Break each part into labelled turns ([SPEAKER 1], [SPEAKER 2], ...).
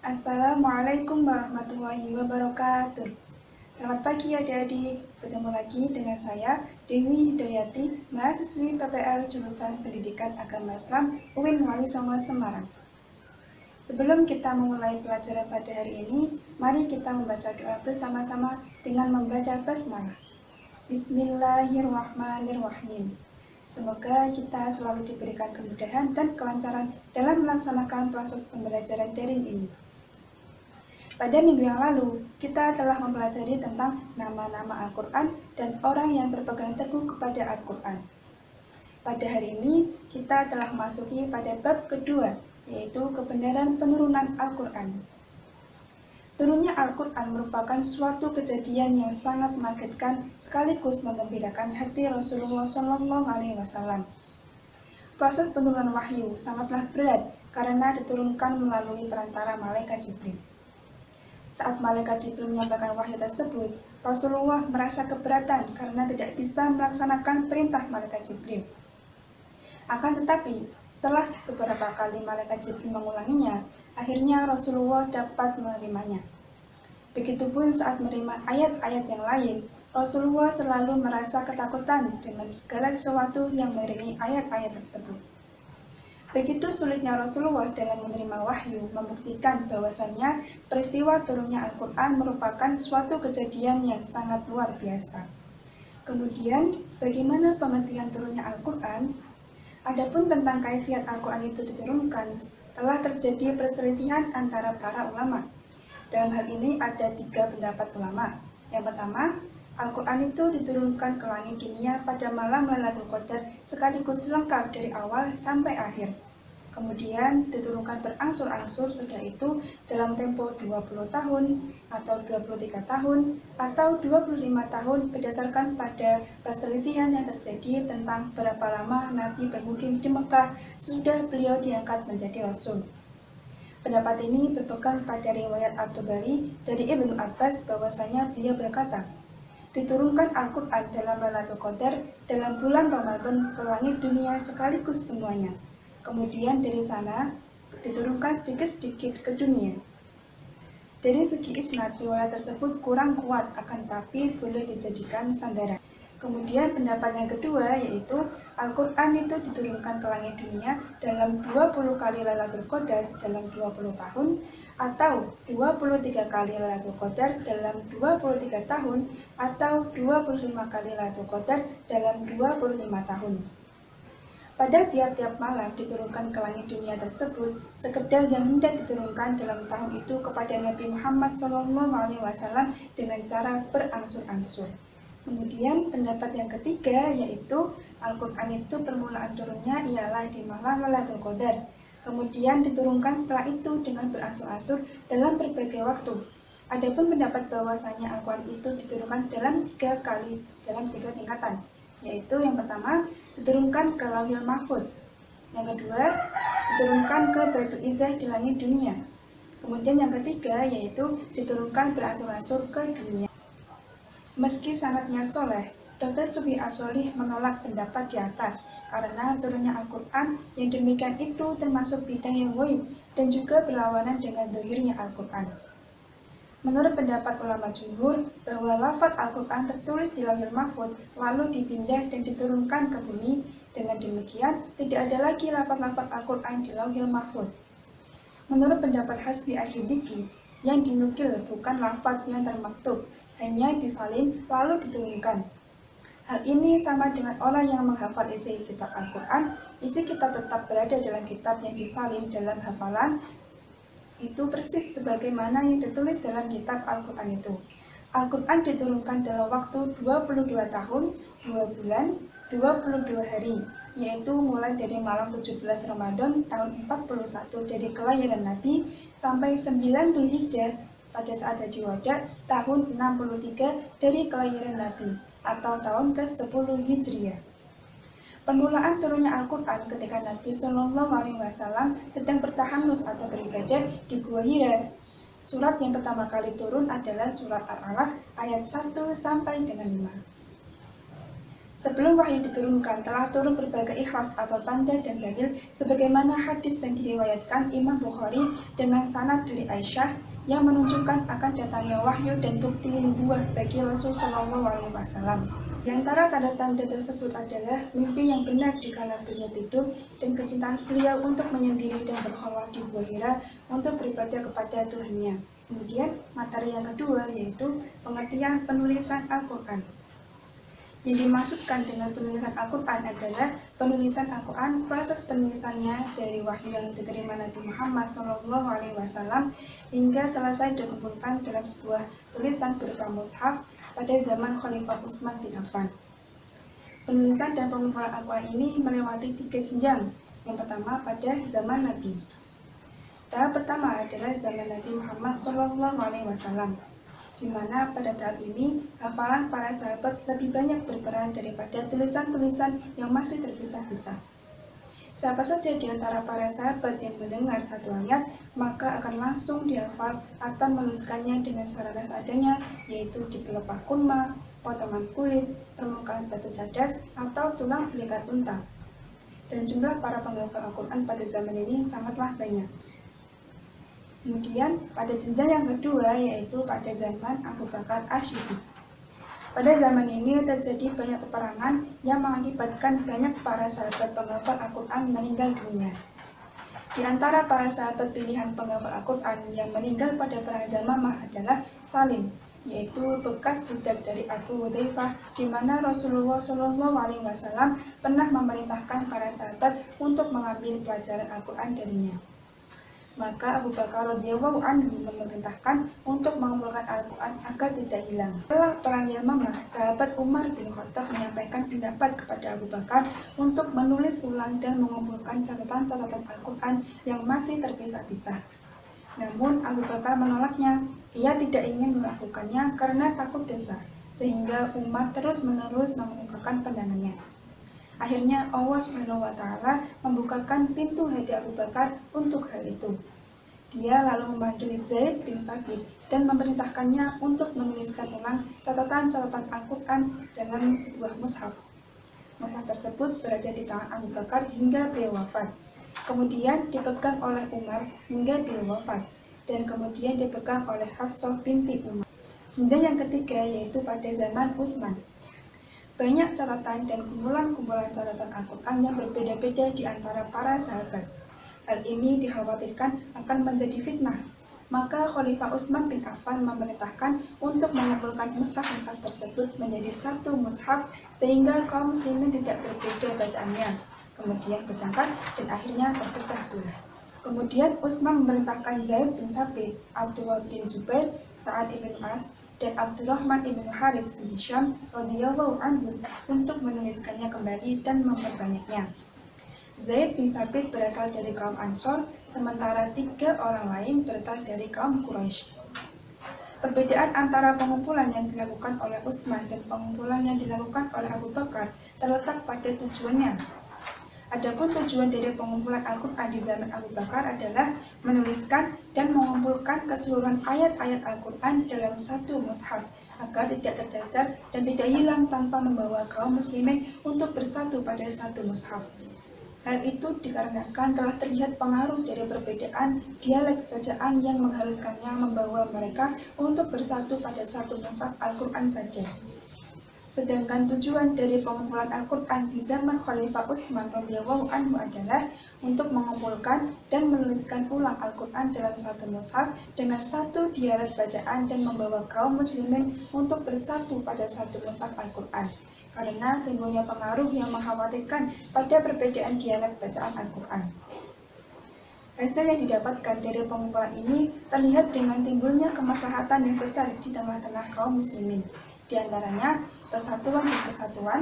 [SPEAKER 1] Assalamualaikum warahmatullahi wabarakatuh. Selamat pagi adik-adik, bertemu lagi dengan saya Dewi Hidayati, mahasiswi PPL jurusan Pendidikan Agama Islam UIN Wali Songo Semarang. Sebelum kita memulai pelajaran pada hari ini, mari kita membaca doa bersama-sama dengan membaca basmalah. Bismillahirrahmanirrahim. Semoga kita selalu diberikan kemudahan dan kelancaran dalam melaksanakan proses pembelajaran daring ini. Pada minggu yang lalu, kita telah mempelajari tentang nama-nama Al-Quran dan orang yang berpegang teguh kepada Al-Quran. Pada hari ini, kita telah memasuki pada bab kedua, yaitu kebenaran penurunan Al-Quran. Turunnya Al-Quran merupakan suatu kejadian yang sangat mengagetkan sekaligus menggembirakan hati Rasulullah SAW. Proses penurunan wahyu sangatlah berat karena diturunkan melalui perantara malaikat Jibril. Saat malaikat Jibril menyampaikan wahyu tersebut, Rasulullah merasa keberatan karena tidak bisa melaksanakan perintah malaikat Jibril. Akan tetapi, setelah beberapa kali malaikat Jibril mengulanginya, akhirnya Rasulullah dapat menerimanya. Begitupun saat menerima ayat-ayat yang lain, Rasulullah selalu merasa ketakutan dengan segala sesuatu yang mengiringi ayat-ayat tersebut. Begitu sulitnya Rasulullah dalam menerima wahyu membuktikan bahwasannya peristiwa turunnya Al-Quran merupakan suatu kejadian yang sangat luar biasa. Kemudian, bagaimana pengertian turunnya Al-Quran? Adapun tentang kaifiat Al-Quran itu diturunkan, telah terjadi perselisihan antara para ulama. Dalam hal ini ada 3 pendapat ulama. Yang pertama, Al-Quran itu diturunkan ke langit dunia pada malam Lailatul Qadar sekaligus lengkap dari awal sampai akhir. Kemudian diturunkan berangsur-angsur setelah itu dalam tempo 20 tahun atau 23 tahun atau 25 tahun berdasarkan pada perselisihan yang terjadi tentang berapa lama Nabi bermukim di Mekah sesudah beliau diangkat menjadi Rasul. Pendapat ini berpegang pada riwayat At-Tabari dari Ibnu Abbas bahwasanya beliau berkata, diturunkan Al-Quran dalam Lailatul Qadar dalam bulan Ramadan ke langit dunia sekaligus semuanya. Kemudian dari sana diturunkan sedikit-sedikit ke dunia. Dari segi isnad, riwayat tersebut kurang kuat akan tapi boleh dijadikan sandaran. Kemudian pendapat yang kedua yaitu Al-Quran itu diturunkan ke langit dunia dalam 20 kali Lailatul Qadar dalam 20 tahun atau 23 kali Lailatul Qadar dalam 23 tahun atau 25 kali Lailatul Qadar dalam 25 tahun. Pada tiap-tiap malam diturunkan ke langit dunia tersebut sekedar yang hendak diturunkan dalam tahun itu kepada Nabi Muhammad SAW dengan cara berangsur-angsur. Kemudian pendapat yang ketiga yaitu Al-Quran itu permulaan turunnya ialah di malam Lailatul Qadar. Kemudian diturunkan setelah itu dengan berangsur-angsur dalam berbagai waktu. Adapun pendapat bahwasanya Al-Quran itu diturunkan dalam 3 tingkatan, yaitu yang pertama diturunkan ke Lauhil Mahfuz, yang kedua diturunkan ke Baitul Izzah di langit dunia, kemudian yang ketiga yaitu diturunkan berangsur-angsur ke dunia. Meski sanadnya soleh, Dr. Subi As-Solih menolak pendapat di atas karena turunnya Al-Quran yang demikian itu termasuk bidang yang ghaib dan juga berlawanan dengan zahirnya Al-Quran. Menurut pendapat ulama jumhur bahwa lafaz Al-Quran tertulis di Lauhil Mahfuz lalu dipindah dan diturunkan ke bumi, dengan demikian tidak ada lagi lafaz-lafaz Al-Quran di Lauhil Mahfuz. Menurut pendapat Hasbi Asyidiki, yang dinukil bukan lafaz yang termaktub, hanya disalin lalu diturunkan. Hal ini sama dengan orang yang menghafal isi kitab Al-Quran, isi kitab tetap berada dalam kitab yang disalin dalam hafalan, itu persis sebagaimana yang ditulis dalam kitab Al-Quran itu. Al-Quran diturunkan dalam waktu 22 tahun, 2 bulan, 22 hari, yaitu mulai dari malam 17 Ramadan tahun 41 dari kelahiran Nabi sampai 9 Dzulhijjah pada saat Haji Wada tahun 63 dari kelahiran Nabi atau tahun ke-10 Hijriah. Permulaan turunnya Al-Quran ketika Nabi SAW sedang bertahanus atau beribadah di Gua Hira. Surat yang pertama kali turun adalah surat Al-Alaq ayat 1 sampai dengan 5. Sebelum wahyu diturunkan, telah turun berbagai ikhlas atau tanda dan dalil, sebagaimana hadis yang diriwayatkan Imam Bukhari dengan sanad dari Aisyah yang menunjukkan akan datangnya wahyu dan bukti nubuwah bagi Rasul Shallallahu Alaihi Wasallam. Di antara tanda-tanda tersebut adalah mimpi yang benar di kala beliau tidur dan kecintaan beliau untuk menyendiri dan berkhulwat di Gua Hira untuk beribadah kepada Tuhannya. Kemudian materi yang kedua yaitu pengertian penulisan Al-Quran. Yang dimaksudkan dengan penulisan Al-Quran adalah penulisan Al-Quran, proses penulisannya dari wahyu yang diterima Nabi Muhammad SAW hingga selesai dikumpulkan dalam sebuah tulisan berupa mushaf pada zaman Khalifah Utsman bin Affan. Penulisan dan pengumpulan Al-Quran ini melewati 3 jenjang. Yang pertama pada zaman Nabi. Tahap pertama adalah zaman Nabi Muhammad SAW, di mana pada tahap ini hafalan para sahabat lebih banyak berperan daripada tulisan-tulisan yang masih terpisah-pisah. Siapa saja di antara para sahabat yang mendengar satu ayat, maka akan langsung dihafal atau menuliskannya dengan sarana seadanya, yaitu di pelepah kurma, potongan kulit, permukaan batu cadas, atau tulang belikat unta. Dan jumlah para penghafal Al-Quran pada zaman ini sangatlah banyak. Kemudian pada jenjang yang kedua yaitu pada zaman Abu Bakar Ash-Shiddiq. Pada zaman ini terjadi banyak peperangan yang mengakibatkan banyak para sahabat penghafal Al-Quran meninggal dunia. Di antara para sahabat pilihan penghafal Al-Quran yang meninggal pada perang Yamamah adalah Salim, yaitu bekas budak dari Abu Hudzaifah, di mana Rasulullah SAW pernah memerintahkan para sahabat untuk mengambil pelajaran Al-Quran darinya. Maka Abu Bakar radhiyallahu anhu memerintahkan untuk mengumpulkan Al-Quran agar tidak hilang. Setelah perang Yamamah, sahabat Umar bin Khattab menyampaikan pendapat kepada Abu Bakar untuk menulis ulang dan mengumpulkan catatan-catatan Al-Quran yang masih terpisah-pisah. Namun Abu Bakar menolaknya. Ia tidak ingin melakukannya karena takut dosa, sehingga Umar terus-menerus mengemukakan pandangannya. Akhirnya Allah SWT membukakan pintu hati Abu Bakar untuk hal itu. Dia lalu memanggil Zaid bin Sabit dan memerintahkannya untuk menuliskan ulang catatan-catatan Al-Quran dalam sebuah mushaf. Mushaf tersebut berada di tangan Abu Bakar hingga beliau wafat. Kemudian dipegang oleh Umar hingga beliau wafat. Dan kemudian dipegang oleh Hafsah binti Umar. Jenjang yang ketiga yaitu pada zaman Utsman. Banyak catatan dan kumpulan-kumpulan catatan Al-Quran yang berbeda-beda di antara para sahabat. Hal ini dikhawatirkan akan menjadi fitnah. Maka Khalifah Utsman bin Affan memerintahkan untuk mengumpulkan mushaf-mushaf tersebut menjadi satu mushaf sehingga kaum muslimin tidak berbeda bacaannya. Kemudian bertengkar dan akhirnya terpecah belah. Kemudian Utsman memerintahkan Zaid bin Sabit, Abdullah bin Zubair, Sa'ad ibn As, dan Abdurrahman ibn Haris bin Hisham radhiyallahu anhu untuk menuliskannya kembali dan memperbanyaknya. Zaid bin Sabit berasal dari kaum Ansor, sementara 3 orang lain berasal dari kaum Quraisy. Perbedaan antara pengumpulan yang dilakukan oleh Utsman dan pengumpulan yang dilakukan oleh Abu Bakar terletak pada tujuannya. Adapun tujuan dari pengumpulan Al-Quran di zaman Abu Bakar adalah menuliskan dan mengumpulkan keseluruhan ayat-ayat Al-Quran dalam satu mushaf agar tidak tercacar dan tidak hilang tanpa membawa kaum muslimin untuk bersatu pada satu mushaf. Hal itu dikarenakan telah terlihat pengaruh dari perbedaan dialek bacaan yang mengharuskannya membawa mereka untuk bersatu pada satu mushaf Al-Quran saja. Sedangkan tujuan dari pengumpulan Al-Quran di zaman Khalifah Utsman radhiyallahu anhu adalah untuk mengumpulkan dan menuliskan ulang Al-Quran dalam satu mushaf dengan satu dialek bacaan dan membawa kaum muslimin untuk bersatu pada satu mushaf Al-Quran. Karena timbulnya pengaruh yang mengkhawatirkan pada perbedaan dialek bacaan Al-Quran. Hasil yang didapatkan dari pengumpulan ini terlihat dengan timbulnya kemaslahatan yang besar di tengah-tengah kaum muslimin. Di antaranya persatuan dan kesatuan,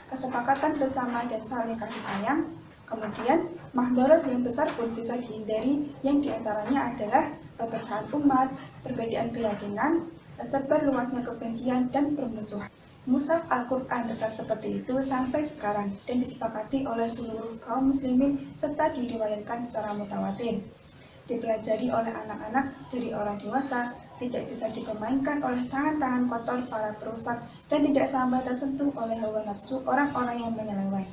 [SPEAKER 1] kesepakatan bersama dan saling kasih sayang. Kemudian mahdarat yang besar pun bisa dihindari, yang diantaranya adalah perpecahan umat, perbedaan keyakinan, tersebar luasnya kebencian dan permusuhan. Mushaf Al-Quran tetap seperti itu sampai sekarang dan disepakati oleh seluruh kaum muslimin serta diriwayatkan secara mutawatir. Dipelajari oleh anak-anak dari orang dewasa tidak bisa dipermainkan oleh tangan-tangan kotor para perusak, dan tidak sampai tersentuh oleh hawa nafsu orang-orang yang menyeleweng.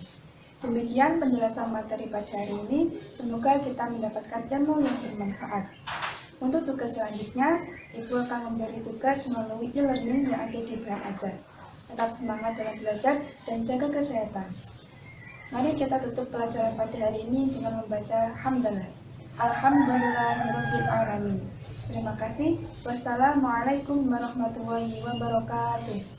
[SPEAKER 1] Demikian penjelasan materi pada hari ini, semoga kita mendapatkan ilmu yang bermanfaat. Untuk tugas selanjutnya, Ibu akan memberi tugas melalui e-learning yang ada di Bahan Ajar. Tetap semangat dalam belajar dan jaga kesehatan. Mari kita tutup pelajaran pada hari ini dengan membaca hamdalah. Alhamdulillahirabbil alamin. Terima kasih. Wassalamualaikum warahmatullahi wabarakatuh.